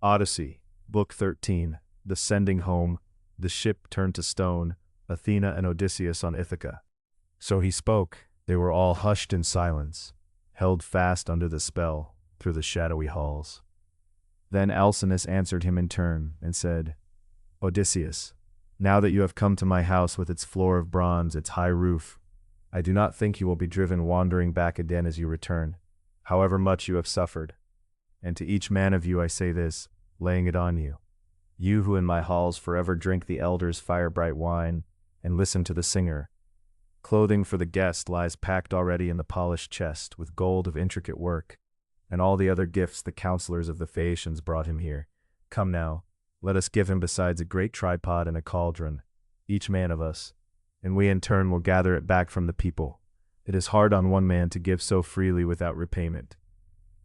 Odyssey, Book 13, The Sending Home, the ship turned to stone, Athena and Odysseus on Ithaca. So he spoke, they were all hushed in silence, held fast under the spell, through the shadowy halls. Then Alcinous answered him in turn, and said, Odysseus, now that you have come to my house with its floor of bronze, its high roof, I do not think you will be driven wandering back again as you return, however much you have suffered. And to each man of you I say this, laying it on you. You who in my halls forever drink the elders' fire-bright wine, and listen to the singer. Clothing for the guest lies packed already in the polished chest with gold of intricate work, and all the other gifts the counselors of the Phaeacians brought him here. Come now, let us give him besides a great tripod and a cauldron, each man of us, and we in turn will gather it back from the people. It is hard on one man to give so freely without repayment.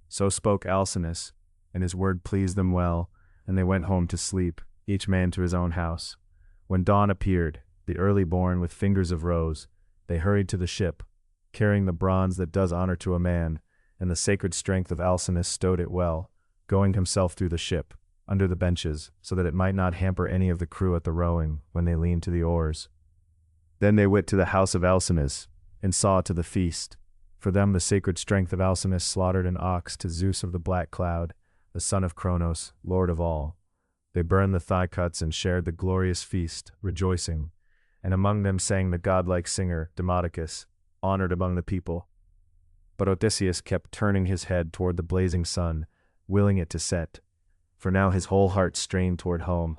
So spoke Alcinous, and his word pleased them well, and they went home to sleep, each man to his own house. When dawn appeared, the early born with fingers of rose, they hurried to the ship, carrying the bronze that does honor to a man, and the sacred strength of Alcinous stowed it well, going himself through the ship, under the benches, so that it might not hamper any of the crew at the rowing when they leaned to the oars. Then they went to the house of Alcinous, and saw to the feast. For them the sacred strength of Alcinous slaughtered an ox to Zeus of the black cloud, the son of Cronos, lord of all. They burned the thigh cuts and shared the glorious feast, rejoicing, and among them sang the godlike singer, Demodocus, honored among the people. But Odysseus kept turning his head toward the blazing sun, willing it to set, for now his whole heart strained toward home,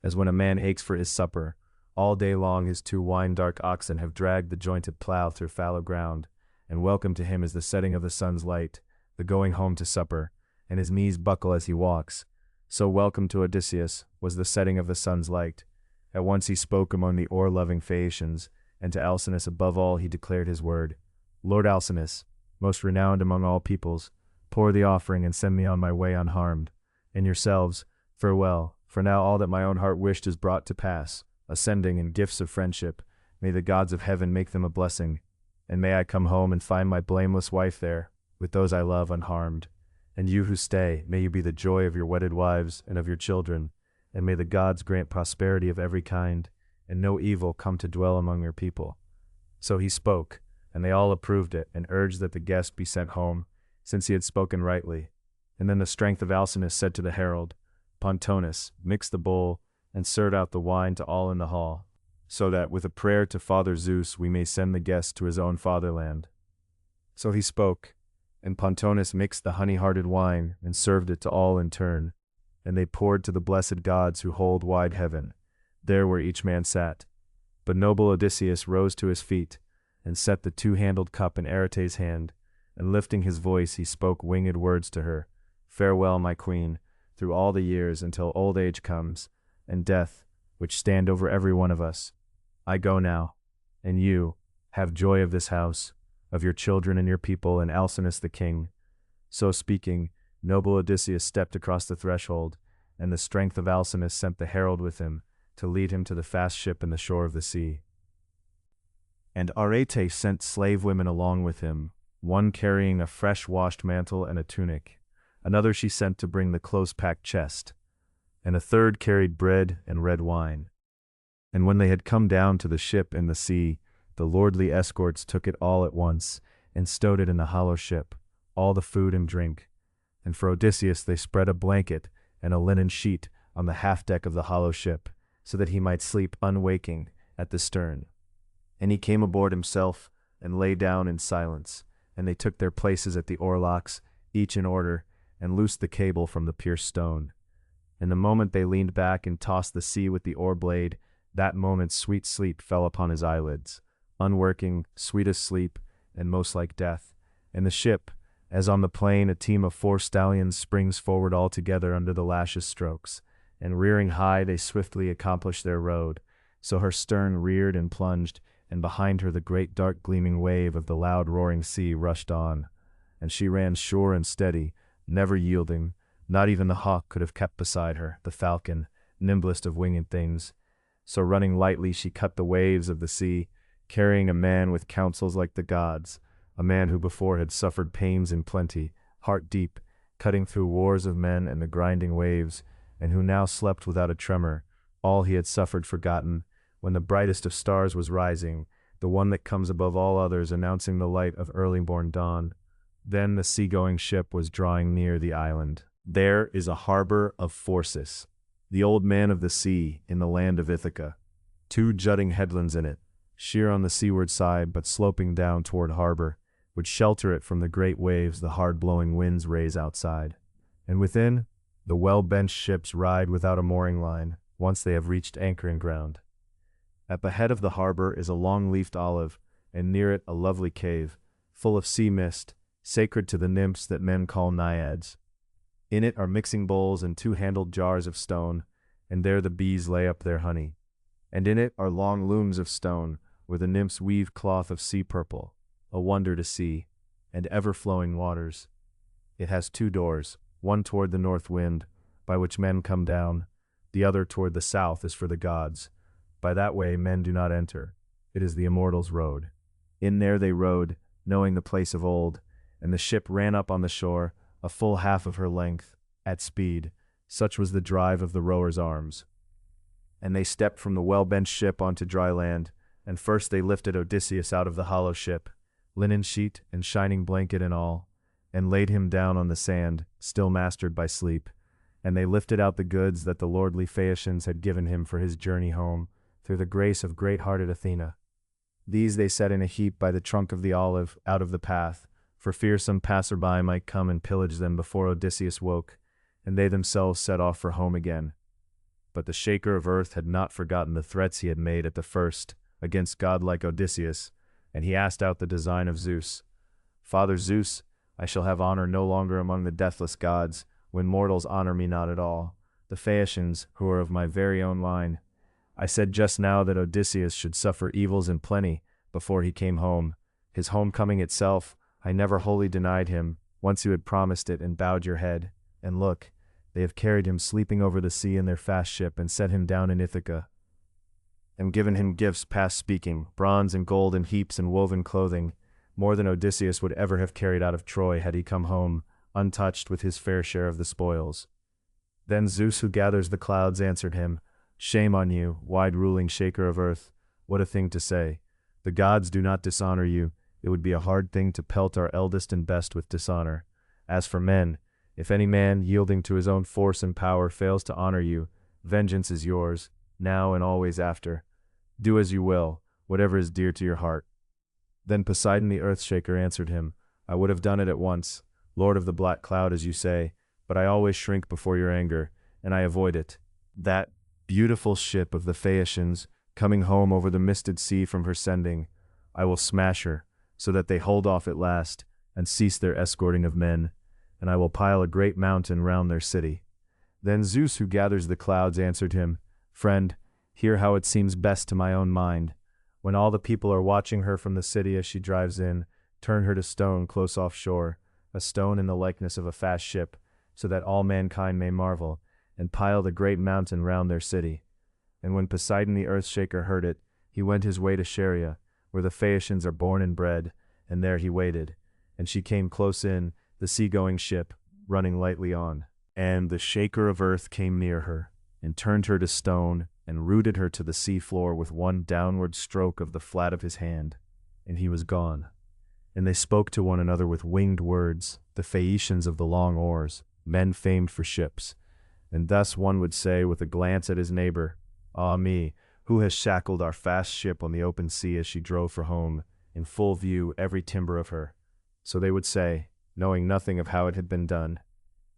as when a man aches for his supper. All day long his two wine-dark oxen have dragged the jointed plough through fallow ground, and welcome to him is the setting of the sun's light, the going home to supper, and his knees buckle as he walks. So welcome to Odysseus was the setting of the sun's light. At once he spoke among the oar-loving Phaeacians, and to Alcinous above all he declared his word. Lord Alcinous, most renowned among all peoples, pour the offering and send me on my way unharmed. And yourselves, farewell, for now all that my own heart wished is brought to pass, ascending in gifts of friendship. May the gods of heaven make them a blessing, and may I come home and find my blameless wife there, with those I love unharmed. And you who stay, may you be the joy of your wedded wives and of your children, and may the gods grant prosperity of every kind, and no evil come to dwell among your people. So he spoke, and they all approved it, and urged that the guest be sent home, since he had spoken rightly. And then the strength of Alcinous said to the herald, Pontonus, mix the bowl, and serve out the wine to all in the hall, so that, with a prayer to Father Zeus, we may send the guest to his own fatherland. So he spoke, and Pontonus mixed the honey-hearted wine, and served it to all in turn, and they poured to the blessed gods who hold wide heaven, there where each man sat. But noble Odysseus rose to his feet, and set the two-handled cup in Arete's hand, and lifting his voice he spoke winged words to her. Farewell, my queen, through all the years until old age comes, and death, which stand over every one of us. I go now, and you, have joy of this house, of your children and your people, and Alcinous the king. So speaking, noble Odysseus stepped across the threshold, and the strength of Alcinous sent the herald with him, to lead him to the fast ship in the shore of the sea. And Arete sent slave women along with him, one carrying a fresh-washed mantle and a tunic, another she sent to bring the close-packed chest, and a third carried bread and red wine. And when they had come down to the ship in the sea, the lordly escorts took it all at once, and stowed it in the hollow ship, all the food and drink. And for Odysseus they spread a blanket and a linen sheet on the half-deck of the hollow ship, so that he might sleep unwaking at the stern. And he came aboard himself, and lay down in silence, and they took their places at the oarlocks, each in order, and loosed the cable from the pierced stone. And the moment they leaned back and tossed the sea with the oar blade, that moment sweet sleep fell upon his eyelids, unworking, sweet as sleep, and most like death. And the ship, as on the plain a team of 4 stallions springs forward all together under the lashes' strokes, and rearing high they swiftly accomplish their road. So her stern reared and plunged, and behind her the great dark gleaming wave of the loud roaring sea rushed on, and she ran sure and steady, never yielding. Not even the hawk could have kept beside her, the falcon, nimblest of winged things. So running lightly she cut the waves of the sea, carrying a man with counsels like the gods, a man who before had suffered pains in plenty, heart deep, cutting through wars of men and the grinding waves, and who now slept without a tremor, all he had suffered forgotten, when the brightest of stars was rising, the one that comes above all others, announcing the light of early-born dawn. Then the sea-going ship was drawing near the island. There is a harbor of Phorcys, the old man of the sea, in the land of Ithaca. 2 jutting headlands in it, sheer on the seaward side but sloping down toward harbor, would shelter it from the great waves the hard-blowing winds raise outside. And within, the well-benched ships ride without a mooring line, once they have reached anchoring ground. At the head of the harbor is a long-leafed olive, and near it a lovely cave, full of sea mist, sacred to the nymphs that men call naiads. In it are mixing bowls and 2-handled jars of stone, and there the bees lay up their honey. And in it are long looms of stone, where the nymphs weave cloth of sea purple, a wonder to see, and ever-flowing waters. It has 2 doors, one toward the north wind, by which men come down, the other toward the south is for the gods. By that way men do not enter. It is the immortals' road. In there they rode, knowing the place of old, and the ship ran up on the shore, a full half of her length, at speed, such was the drive of the rowers' arms. And they stepped from the well-benched ship onto dry land, and first they lifted Odysseus out of the hollow ship, linen sheet and shining blanket and all, and laid him down on the sand, still mastered by sleep. And they lifted out the goods that the lordly Phaeacians had given him for his journey home, through the grace of great-hearted Athena. These they set in a heap by the trunk of the olive, out of the path, for fear some passer-by might come and pillage them before Odysseus woke, and they themselves set off for home again. But the Shaker of Earth had not forgotten the threats he had made at the first, against godlike Odysseus, and he asked out the design of Zeus. Father Zeus, I shall have honor no longer among the deathless gods, when mortals honor me not at all, the Phaeacians, who are of my very own line. I said just now that Odysseus should suffer evils in plenty before he came home. His homecoming itself, I never wholly denied him, once you had promised it and bowed your head. And look, they have carried him sleeping over the sea in their fast ship and set him down in Ithaca, and given him gifts past speaking, bronze and gold and heaps and woven clothing, more than Odysseus would ever have carried out of Troy had he come home, untouched with his fair share of the spoils. Then Zeus, who gathers the clouds, answered him, Shame on you, wide-ruling Shaker of Earth. What a thing to say. The gods do not dishonor you. It would be a hard thing to pelt our eldest and best with dishonor. As for men, if any man, yielding to his own force and power, fails to honor you, vengeance is yours, now and always after. Do as you will, whatever is dear to your heart. Then Poseidon the Earth-shaker answered him, I would have done it at once, Lord of the black cloud, as you say, but I always shrink before your anger, and I avoid it. That beautiful ship of the Phaeacians, coming home over the misted sea from her sending, I will smash her, so that they hold off at last, and cease their escorting of men, and I will pile a great mountain round their city. Then Zeus, who gathers the clouds, answered him, Friend, hear how it seems best to my own mind. When all the people are watching her from the city as she drives in, turn her to stone close offshore, a stone in the likeness of a fast ship, so that all mankind may marvel, and pile the great mountain round their city. And when Poseidon the Earth-shaker heard it, he went his way to Scheria, where the Phaeacians are born and bred, and there he waited. And she came close in, the sea-going ship, running lightly on. And the Shaker of Earth came near her, and turned her to stone, and rooted her to the sea floor with one downward stroke of the flat of his hand, and he was gone. And they spoke to one another with winged words, the Phaeacians of the long oars, men famed for ships. And thus one would say with a glance at his neighbor, Ah me, who has shackled our fast ship on the open sea as she drove for home, in full view every timber of her? So they would say, knowing nothing of how it had been done.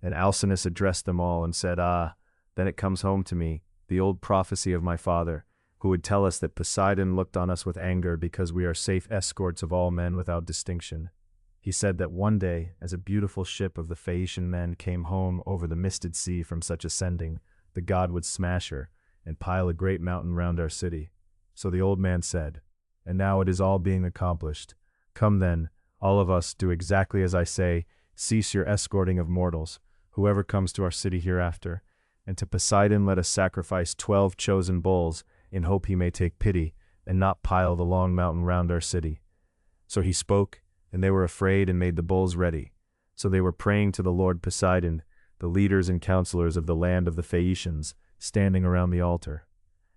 And Alcinous addressed them all and said, Ah, then it comes home to me, the old prophecy of my father, who would tell us that Poseidon looked on us with anger because we are safe escorts of all men without distinction. He said that one day, as a beautiful ship of the Phaeacian men came home over the misted sea from such ascending, the god would smash her, and pile a great mountain round our city. So the old man said, And now it is all being accomplished. Come then, all of us, do exactly as I say, cease your escorting of mortals, whoever comes to our city hereafter, and to Poseidon let us sacrifice 12 chosen bulls, in hope he may take pity, and not pile the long mountain round our city. So he spoke, and they were afraid and made the bulls ready. So they were praying to the Lord Poseidon, the leaders and counselors of the land of the Phaeacians, standing around the altar.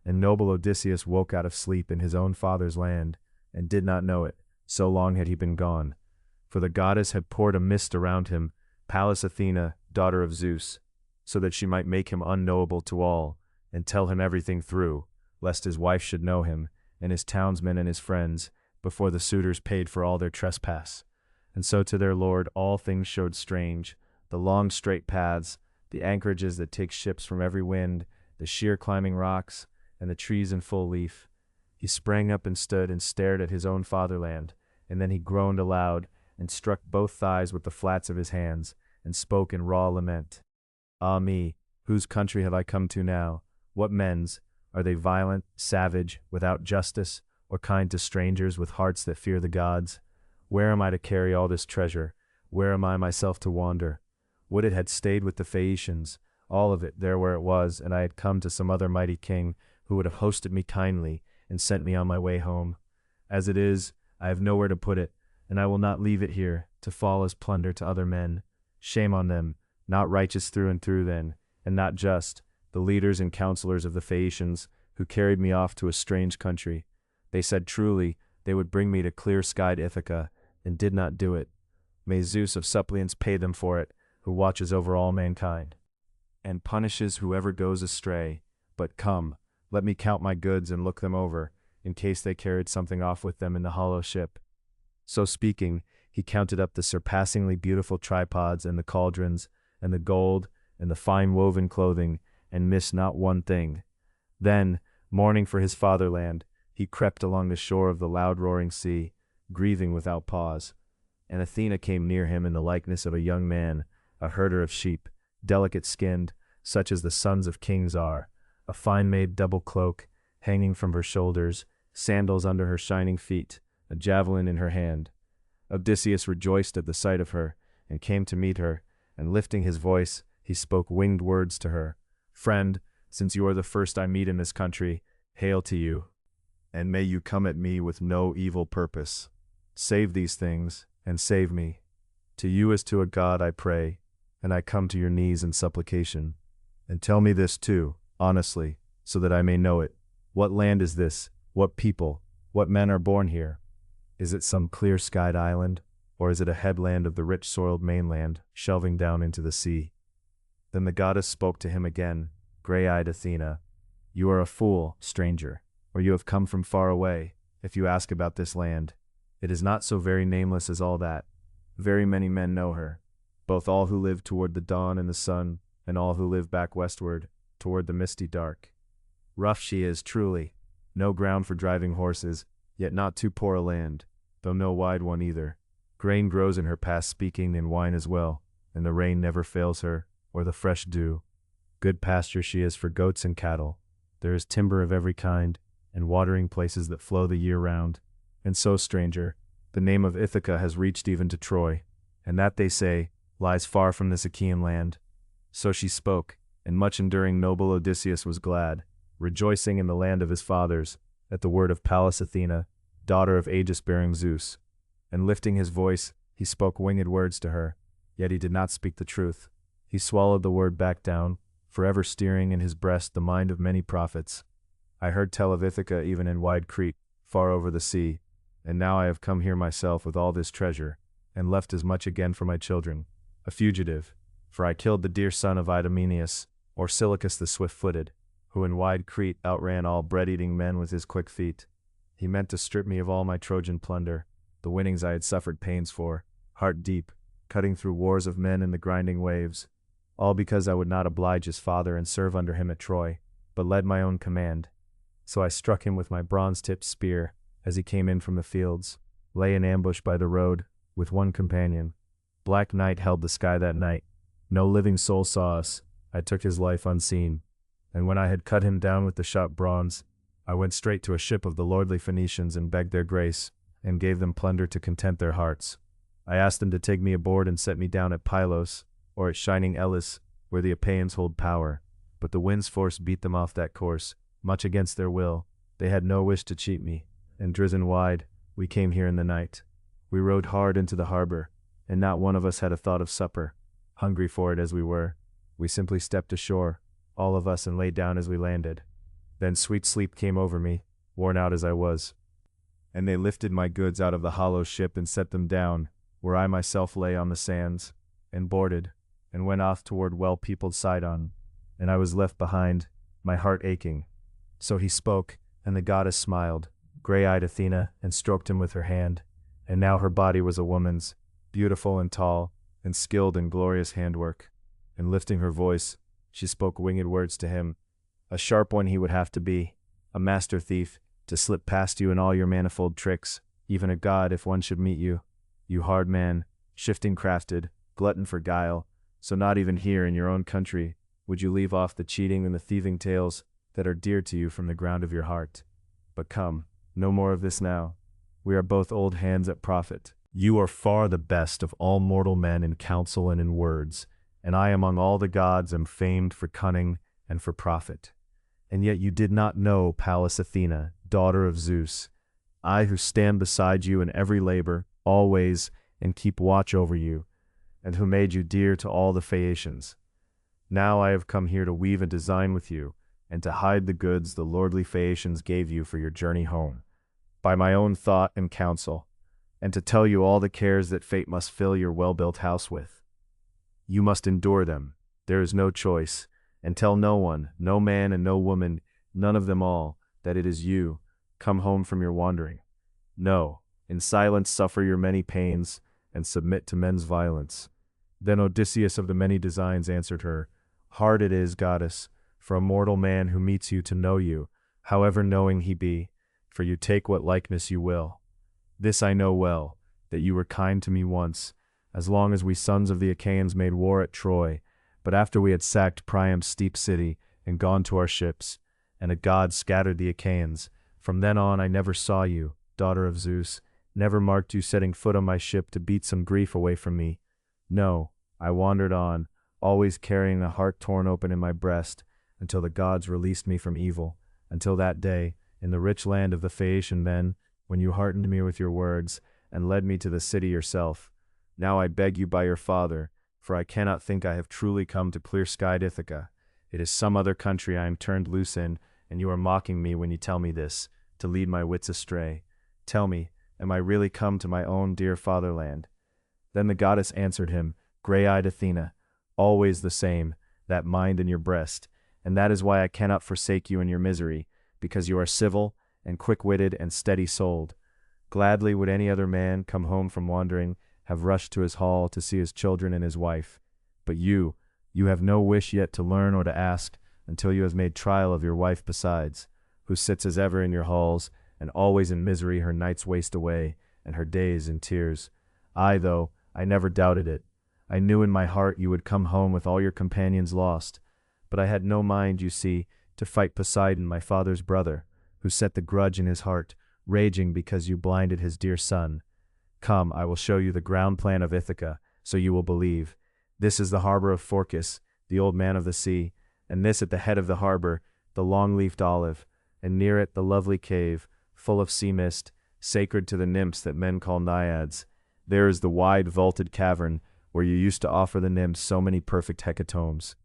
And noble Odysseus woke out of sleep in his own father's land, and did not know it, so long had he been gone. For the goddess had poured a mist around him, Pallas Athena, daughter of Zeus, so that she might make him unknowable to all, and tell him everything through, lest his wife should know him, and his townsmen and his friends, before the suitors paid for all their trespass. And so to their lord all things showed strange, the long straight paths, the anchorages that take ships from every wind, the sheer climbing rocks, and the trees in full leaf. He sprang up and stood and stared at his own fatherland, and then he groaned aloud, and struck both thighs with the flats of his hands, and spoke in raw lament. Ah me, whose country have I come to now? What men's? Are they violent, savage, without justice, or kind to strangers with hearts that fear the gods? Where am I to carry all this treasure? Where am I myself to wander? Would it had stayed with the Phaeacians, all of it there where it was, and I had come to some other mighty king, who would have hosted me kindly, and sent me on my way home. As it is, I have nowhere to put it, and I will not leave it here, to fall as plunder to other men. Shame on them, not righteous through and through then, and not just, the leaders and counselors of the Phaeacians, who carried me off to a strange country. They said truly they would bring me to clear-skied Ithaca, and did not do it. May Zeus of suppliants pay them for it, who watches over all mankind, and punishes whoever goes astray. But come, let me count my goods and look them over, in case they carried something off with them in the hollow ship. So speaking, he counted up the surpassingly beautiful tripods and the cauldrons, and the gold, and the fine woven clothing, and missed not one thing. Then, mourning for his fatherland, he crept along the shore of the loud roaring sea, grieving without pause. And Athena came near him in the likeness of a young man, a herder of sheep, delicate-skinned, such as the sons of kings are, a fine-made double cloak, hanging from her shoulders, sandals under her shining feet, a javelin in her hand. Odysseus rejoiced at the sight of her, and came to meet her, and lifting his voice, he spoke winged words to her. Friend, since you are the first I meet in this country, hail to you, and may you come at me with no evil purpose. Save these things, and save me. To you as to a god I pray, and I come to your knees in supplication. And tell me this too, honestly, so that I may know it. What land is this? What people? What men are born here? Is it some clear-skied island, or is it a headland of the rich soiled mainland, shelving down into the sea? Then the goddess spoke to him again, gray-eyed Athena. You are a fool, stranger, or you have come from far away, if you ask about this land. It is not so very nameless as all that. Very many men know her, both all who live toward the dawn and the sun, and all who live back westward, toward the misty dark. Rough she is, truly, no ground for driving horses, yet not too poor a land, though no wide one either. Grain grows in her past speaking, and wine as well, and the rain never fails her, or the fresh dew. Good pasture she is for goats and cattle. There is timber of every kind, and watering places that flow the year round. And so, stranger, the name of Ithaca has reached even to Troy, and that, they say, lies far from this Achaean land. So she spoke, and much enduring noble Odysseus was glad, rejoicing in the land of his fathers, at the word of Pallas Athena, daughter of aegis-bearing Zeus. And lifting his voice, he spoke winged words to her, yet he did not speak the truth. He swallowed the word back down, forever steering in his breast the mind of many prophets. I heard tell of Ithaca even in wide Crete, far over the sea, and now I have come here myself with all this treasure, and left as much again for my children, a fugitive, for I killed the dear son of Idomeneus, or Silicus the swift-footed, who in wide Crete outran all bread-eating men with his quick feet. He meant to strip me of all my Trojan plunder, the winnings I had suffered pains for, heart deep, cutting through wars of men in the grinding waves, all because I would not oblige his father and serve under him at Troy, but led my own command. So I struck him with my bronze-tipped spear, as he came in from the fields, lay in ambush by the road, with one companion. Black night held the sky that night. No living soul saw us. I took his life unseen. And when I had cut him down with the sharp bronze, I went straight to a ship of the lordly Phoenicians and begged their grace, and gave them plunder to content their hearts. I asked them to take me aboard and set me down at Pylos, or at shining Elis, where the Achaeans hold power. But the wind's force beat them off that course, much against their will. They had no wish to cheat me, and driven wide, we came here in the night. We rowed hard into the harbor, and not one of us had a thought of supper. Hungry for it as we were, we simply stepped ashore, all of us, and lay down as we landed. Then sweet sleep came over me, worn out as I was. And they lifted my goods out of the hollow ship and set them down, where I myself lay on the sands, and boarded, and went off toward well-peopled Sidon. And I was left behind, my heart aching. So he spoke, and the goddess smiled, gray-eyed Athena, and stroked him with her hand. And now her body was a woman's, beautiful and tall, and skilled in glorious handwork. And lifting her voice, she spoke winged words to him. A sharp one he would have to be, a master thief, to slip past you in all your manifold tricks, even a god if one should meet you. You hard man, shifting crafted, glutton for guile, so not even here in your own country would you leave off the cheating and the thieving tales that are dear to you from the ground of your heart. But come, no more of this now. We are both old hands at profit. You are far the best of all mortal men in counsel and in words, and I among all the gods am famed for cunning and for profit. And yet you did not know Pallas Athena, daughter of Zeus, I who stand beside you in every labor, always, and keep watch over you, and who made you dear to all the Phaeacians. Now I have come here to weave a design with you, and to hide the goods the lordly Phaeacians gave you for your journey home, by my own thought and counsel, and to tell you all the cares that fate must fill your well-built house with. You must endure them, there is no choice, and tell no one, no man and no woman, none of them all, that it is you, come home from your wandering. No, in silence suffer your many pains, and submit to men's violence. Then Odysseus of the many designs answered her, Hard it is, goddess, for a mortal man who meets you to know you, however knowing he be, for you take what likeness you will. This I know well, that you were kind to me once, as long as we sons of the Achaeans made war at Troy, but after we had sacked Priam's steep city and gone to our ships, and a god scattered the Achaeans, from then on I never saw you, daughter of Zeus, never marked you setting foot on my ship to beat some grief away from me. No, I wandered on, always carrying a heart torn open in my breast, until the gods released me from evil, until that day, in the rich land of the Phaeacian men, when you heartened me with your words, and led me to the city yourself. Now I beg you by your father, for I cannot think I have truly come to clear-skied Ithaca. It is some other country I am turned loose in, and you are mocking me when you tell me this, to lead my wits astray. Tell me, am I really come to my own dear fatherland? Then the goddess answered him, gray-eyed Athena, always the same, that mind in your breast, and that is why I cannot forsake you in your misery, because you are civil, and quick-witted, and steady-souled. Gladly would any other man, come home from wandering, have rushed to his hall to see his children and his wife. But you have no wish yet to learn or to ask, until you have made trial of your wife besides, who sits as ever in your halls, and always in misery her nights waste away, and her days in tears. Though, I never doubted it. I knew in my heart you would come home with all your companions lost, but I had no mind, you see, to fight Poseidon, my father's brother, who set the grudge in his heart, raging because you blinded his dear son. Come, I will show you the ground plan of Ithaca, so you will believe. This is the harbor of Phorcys, the old man of the sea, and this at the head of the harbor, the long-leafed olive, and near it the lovely cave, full of sea mist, sacred to the nymphs that men call naiads. There is the wide vaulted cavern, where you used to offer the nymphs so many perfect hecatombs.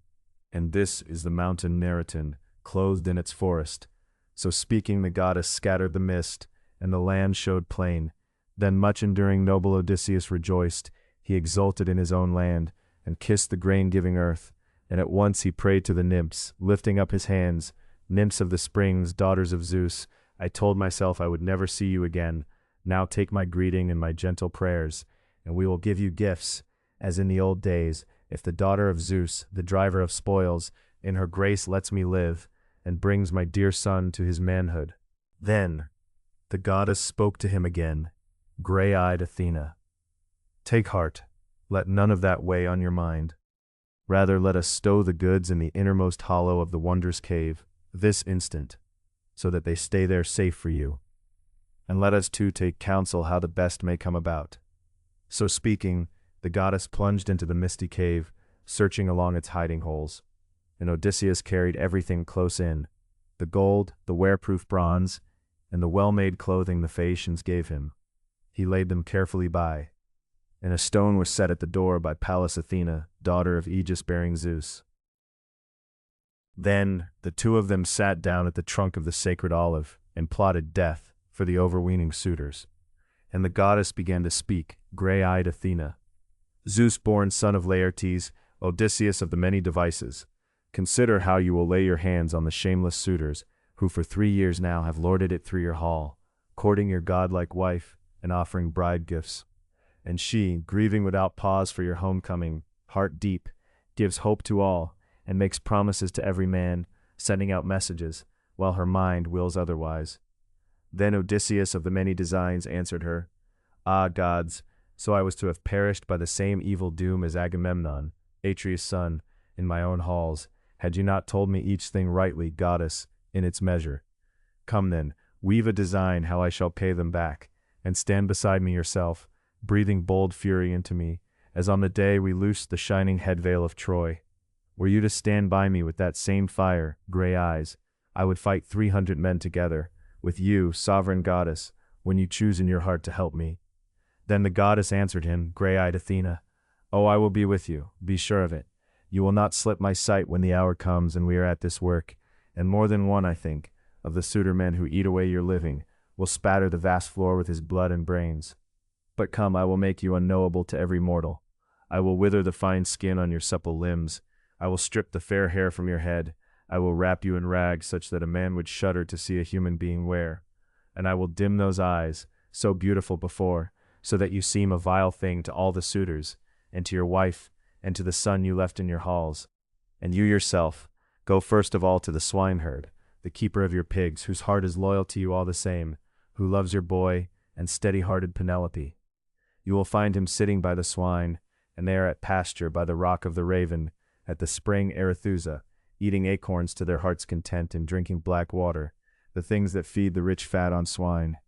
And this is the mountain Neriton, clothed in its forest. So speaking, the goddess scattered the mist, and the land showed plain. Then much enduring noble Odysseus rejoiced. He exulted in his own land, and kissed the grain-giving earth. And at once he prayed to the nymphs, lifting up his hands. Nymphs of the springs, daughters of Zeus, I told myself I would never see you again. Now take my greeting and my gentle prayers, and we will give you gifts, as in the old days, if the daughter of Zeus, the driver of spoils, in her grace lets me live, and brings my dear son to his manhood. Then the goddess spoke to him again, gray-eyed Athena. Take heart, let none of that weigh on your mind. Rather let us stow the goods in the innermost hollow of the wondrous cave, this instant, so that they stay there safe for you. And let us too take counsel how the best may come about. So speaking, the goddess plunged into the misty cave, searching along its hiding holes. And Odysseus carried everything close in, the gold, the wear-proof bronze, and the well-made clothing the Phaeacians gave him. He laid them carefully by. and a stone was set at the door by Pallas Athena, daughter of Aegis-bearing Zeus. Then the two of them sat down at the trunk of the sacred olive and plotted death for the overweening suitors. And the goddess began to speak, gray-eyed Athena. Zeus-born son of Laertes, Odysseus of the many devices, consider how you will lay your hands on the shameless suitors, who for 3 years now have lorded it through your hall, courting your godlike wife and offering bride gifts. And she, grieving without pause for your homecoming, heart deep, gives hope to all, and makes promises to every man, sending out messages, while her mind wills otherwise. Then Odysseus of the many designs answered her, Ah, gods, so I was to have perished by the same evil doom as Agamemnon, Atreus' son, in my own halls, had you not told me each thing rightly, goddess, in its measure. Come then, weave a design how I shall pay them back, and stand beside me yourself, breathing bold fury into me, as on the day we loosed the shining head veil of Troy. Were you to stand by me with that same fire, gray eyes, I would fight 300 men together, with you, sovereign goddess, when you choose in your heart to help me. Then the goddess answered him, gray-eyed Athena, Oh, I will be with you, be sure of it. You will not slip my sight when the hour comes and we are at this work, and more than one, I think, of the suitor men who eat away your living, will spatter the vast floor with his blood and brains. But come, I will make you unknowable to every mortal. I will wither the fine skin on your supple limbs. I will strip the fair hair from your head. I will wrap you in rags such that a man would shudder to see a human being wear. And I will dim those eyes, so beautiful before, so that you seem a vile thing to all the suitors, and to your wife, and to the son you left in your halls. And you yourself, go first of all to the swineherd, the keeper of your pigs, whose heart is loyal to you all the same, who loves your boy, and steady-hearted Penelope. You will find him sitting by the swine, and they are at pasture by the rock of the Raven, at the spring Arethusa, eating acorns to their heart's content and drinking black water, the things that feed the rich fat on swine.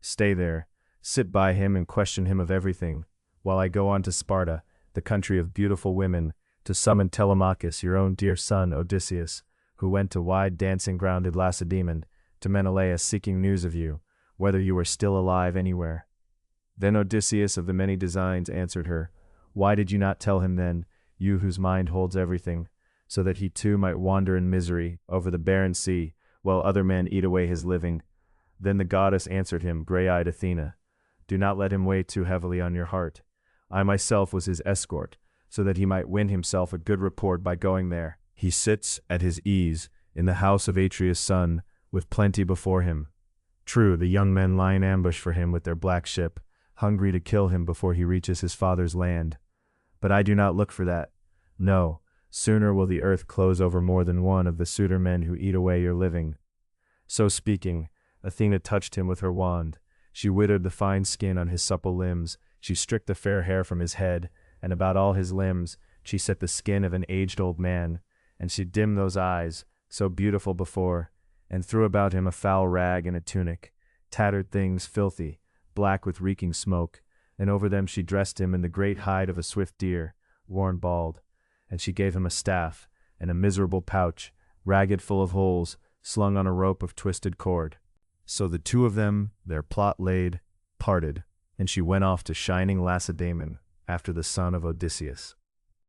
Stay there, sit by him and question him of everything, while I go on to Sparta, the country of beautiful women, to summon Telemachus, your own dear son Odysseus, who went to wide dancing-grounded Lacedaemon, to Menelaus seeking news of you, whether you were still alive anywhere. Then Odysseus of the many designs answered her, Why did you not tell him then, you whose mind holds everything, so that he too might wander in misery over the barren sea, while other men eat away his living? Then the goddess answered him, gray-eyed Athena, Do not let him weigh too heavily on your heart. I myself was his escort, so that he might win himself a good report by going there. He sits at his ease in the house of Atreus' son, with plenty before him. True, the young men lie in ambush for him with their black ship, hungry to kill him before he reaches his father's land. But I do not look for that. No, sooner will the earth close over more than one of the suitor men who eat away your living. So speaking, Athena touched him with her wand. She withered the fine skin on his supple limbs, she stripped the fair hair from his head, and about all his limbs she set the skin of an aged old man, and she dimmed those eyes, so beautiful before, and threw about him a foul rag and a tunic, tattered things filthy, black with reeking smoke, and over them she dressed him in the great hide of a swift deer, worn bald, and she gave him a staff, and a miserable pouch, ragged full of holes, slung on a rope of twisted cord. So the two of them, their plot laid, parted, and she went off to shining Lacedaemon after the son of Odysseus.